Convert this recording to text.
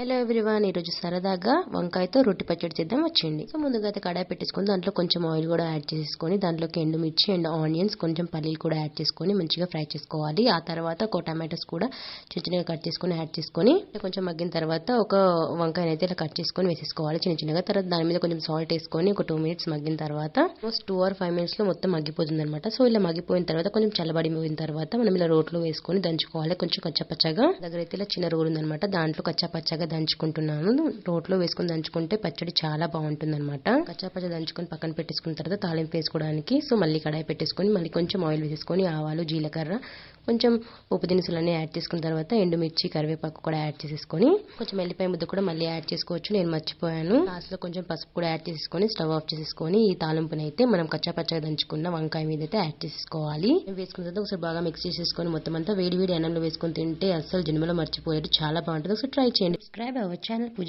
Hello everyone, ఈరోజు సరదాగా వంకాయతో రొట్టి పచ్చడి చేద్దాం వచ్చేయండి. సో ముందుగా అయితే కడాయి పెట్టేసుకొని దాంట్లో కొంచెం ఆయిల్ కూడా యాడ్ చేసుకొని దాంట్లోకి ఎండుమిర్చి అండ్ ఆనియన్స్ కొంచెం పల్లీలు కూడా యాడ్ చేసుకొని మంచిగా ఫ్రై చేసుకోవాలి. ఆ తర్వాత ఒక టమాటోస్ కూడా చిన్న చిన్నగా కట్ చేసుకొని యాడ్ చేసుకొని కొంచెం మగ్గిన తర్వాత ఒక వంకాయని అయితే ఇలా కట్ చేసుకొని వేసేసుకోవాలి చిన్న చిన్నగా. తర్వాత దాని మీద కొంచెం సాల్ట్ వేసుకొని ఒక 2 minutes మగ్గిన తర్వాత ఆల్మోస్ట్ 2 or 5 minutes లో మొత్తం మగ్గిపోతుంది అనమాట. సో ఇలా మగ్గిపోయిన తర్వాత కొంచెం చల్లబడిపోయిన తర్వాత మనం ఇలా రోట్లో వేసుకొని దంచుకోవాలి. కొంచెం కచ్చాపచ్చగా దగ్గర అయితే ఇలా చిన్న రోల్ ఉందనమాట, దాంట్లో కచ్చాపచ్చగా దంచుకుంటున్నాను. రోట్లో వేసుకుని దంచుకుంటే పచ్చడి చాలా బాగుంటుంది అనమాట. కచ్చాపచ్చ దంచుకొని పక్కన పెట్టేసుకున్న తర్వాత తాలింపు వేసుకోవడానికి సో మళ్ళీ కడాయి పెట్టేసుకొని మళ్ళీ కొంచెం ఆయిల్ వేసేసుకొని ఆవాలు, జీలకర్ర, కొంచెం ఉప్పు దినుసులన్నీ యాడ్ చేసుకున్న తర్వాత ఎండుమిర్చి, కరివేపాకు కూడా యాడ్ చేసేసుకొని కొంచెం ఎల్లిపాయ ముద్ద కూడా మళ్ళీ యాడ్ చేసుకోవచ్చు, నేను మర్చిపోయాను. లాస్ట్ లో కొంచెం పసుపు కూడా యాడ్ చేసుకొని స్టవ్ ఆఫ్ చేసేసుకొని ఈ తాలింపుని అయితే మనం కచ్చాపచ్చగా దంచుకున్న వంకాయ మీద అయితే యాడ్ చేసుకోవాలి. వేసుకున్న తర్వాత ఒకసారి బాగా మిక్స్ చేసేసుకొని మొత్తం అంతా వేడి వేడి అన్నంలో వేసుకొని తింటే అస్సలు జన్మలో మర్చిపోయారు, చాలా బాగుంటుంది. ఒకసారి ట్రై చేయండి. Subscribe our channel Pooja